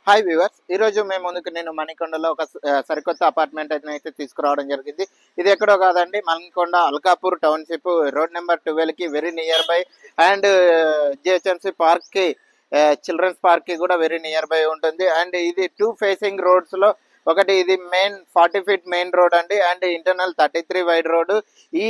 Hi viewers, ఈ రోజు మేము ముందుకు నేను మణికొండలో ఒక సరికొత్త అపార్ట్మెంట్ అయితే తీసుకురావడం జరిగింది. ఇది ఎక్కడో కాదండి, Manikonda Alkapur township road number 12 కి very near by and GHMC park కి చిల్డ్రన్స్ పార్క్ కి కూడా వెరీ నియర్ బై ఉంటుంది. అండ్ ఇది 2 ఫేసింగ్ రోడ్స్ లో ఒకటి ఇది మెయిన్ 40 ఫీట్ మెయిన్ రోడ్ అండి, అండ్ ఇంటర్నల్ 33 వైడ్ రోడ్. ఈ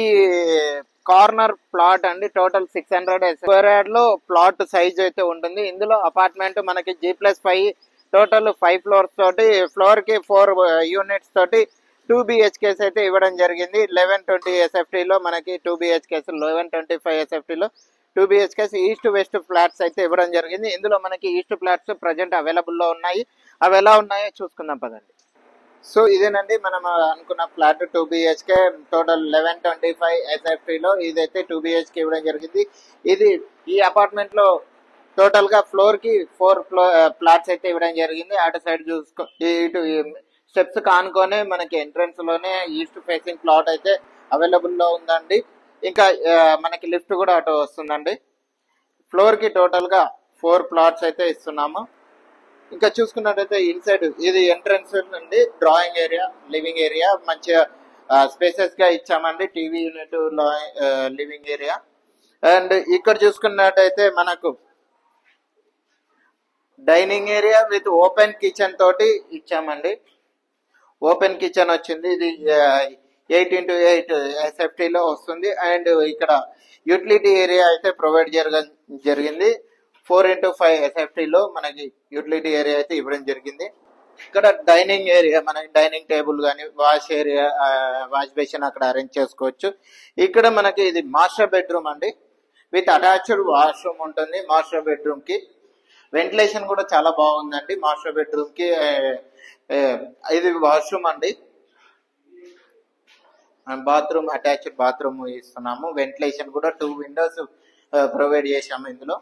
కార్నర్ ప్లాట్ అండి, టోటల్ 600 స్క్వేర్ యార్డ్ లో ప్లాట్ సైజ్ అయితే ఉంటుంది. ఇందులో అపార్ట్మెంట్ మనకి G+5 టోటల్ 5 ఫ్లోర్స్ తోటి, ఫ్లోర్ కి 4 యూనిట్స్ తోటి 2 BHKs అయితే ఇవ్వడం జరిగింది. 1120 SFT లో మనకి 2 BHKs, 1125 SFT లో 2 BHKs ఈస్ట్ వెస్ట్ ఫ్లాట్స్ అయితే ఇవ్వడం జరిగింది. ఇందులో మనకి ఈస్ట్ ఫ్లాట్స్ ప్రజెంట్ అవైలబుల్ లో ఉన్నాయి. అవి ఎలా ఉన్నాయో చూసుకుందాం పదండి. సో ఇదేనండి మనం అనుకున్న ఫ్లాట్ 2 BHK టోటల్ 1125 SFT లో ఇదైతే 2 BHK ఇవ్వడం జరిగింది. ఈ అపార్ట్మెంట్ లో టోటల్ గా ఫ్లోర్ కి 4 ఫ్లాట్స్ అయితే ఇవ్వడం జరిగింది. అటు సైడ్ చూసుకో, ఇటు స్టెప్స్ కానుకొనే మనకి ఎంట్రన్స్ లోనే ఈస్ట్ ఫేసింగ్ ప్లాట్ అయితే అవైలబుల్ లో ఉందండి. ఇంకా మనకి లిఫ్ట్ కూడా అటు వస్తుందండి. ఫ్లోర్ కి టోటల్ గా 4 ప్లాట్స్ అయితే ఇస్తున్నాము. ఇంకా చూసుకున్నట్టయితే ఇన్సైడ్ ఇది ఎంట్రన్స్ అండి, డ్రాయింగ్ ఏరియా, లివింగ్ ఏరియా మంచిగా స్పేసెస్ గా ఇచ్చామండి. TV unit, living area. And ఇక్కడ చూసుకున్నట్టయితే మనకు dining area with open kitchen తోటి ఇచ్చామండి. ఓపెన్ కిచెన్ వచ్చింది. ఇది 8x8 SFT లో వస్తుంది. అండ్ ఇక్కడ యూటిలిటీ ఏరియా అయితే ప్రొవైడ్ జరిగింది. 4x5 SFT లో మనకి యూటిలిటీ ఏరియా అయితే ఇవ్వడం జరిగింది. ఇక్కడ డైనింగ్ ఏరియా, మనకి డైనింగ్ టేబుల్ కానీ వాష్ ఏరియా, వాష్ బేసిన్ అక్కడ అరేంజ్ చేసుకోవచ్చు. ఇక్కడ మనకి ఇది మాస్టర్ బెడ్రూమ్ అండి, విత్ అటాచ్డ్ వాష్రూమ్ ఉంటుంది. మాస్టర్ బెడ్రూమ్ కి వెంటిలేషన్ కూడా చాలా బాగుందండి. మాస్టర్ బెడ్రూమ్ కి ఇది వాష్రూమ్ అండి, బాత్రూమ్, అటాచ్డ్ బాత్రూమ్ ఇస్తున్నాము. వెంటిలేషన్ కూడా 2 విండోస్ ప్రొవైడ్ చేశాము ఇందులో.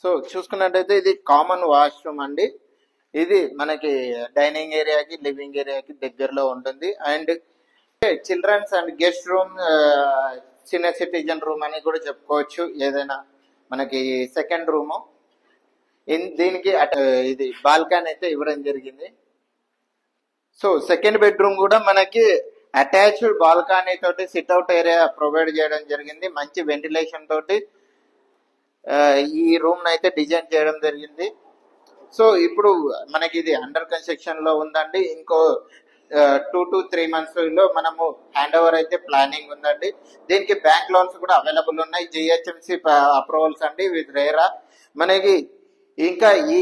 సో చూసుకున్నట్టయితే ఇది కామన్ వాష్రూమ్ అండి. ఇది మనకి డైనింగ్ ఏరియాకి, లివింగ్ ఏరియాకి దగ్గరలో ఉంటుంది. And children's and guest room, senior citizen room అని కూడా చెప్పుకోవచ్చు. ఏదైనా మనకి సెకండ్ రూము. దీనికి ఇది బాల్కనీ అయితే ఇవ్వడం జరిగింది. సో సెకండ్ బెడ్రూమ్ కూడా మనకి అటాచ్డ్ బాల్కనీ తోటి సిట్అవుట్ ఏరియా ప్రొవైడ్ చేయడం జరిగింది. మంచి వెంటిలేషన్ తోటి ఈ రూమ్ అయితే డిజైన్ చేయడం జరిగింది. సో ఇప్పుడు మనకి ఇది అండర్ కన్స్ట్రక్షన్ లో ఉందండి. ఇంకో 2 to 3 months లో మనము హ్యాండ్ ఓవర్ అయితే ప్లానింగ్ ఉందండి. దీనికి బ్యాంక్ లోన్స్ కూడా అవైలబుల్ ఉన్నాయి. జిహెచ్ఎంసి అప్రూవల్స్ అండి విత్ రేరా. మనకి ఇంకా ఈ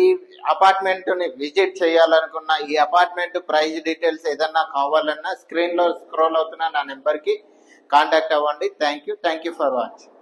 అపార్ట్మెంట్ ని విజిట్ చేయాలనుకున్న, ఈ అపార్ట్మెంట్ ప్రైస్ డీటెయిల్స్ ఏదన్నా కావాలన్నా స్క్రీన్ లో స్క్రోల్ అవుతున్న నా నెంబర్ కి కాంటాక్ట్ అవ్వండి. Thank you for watching.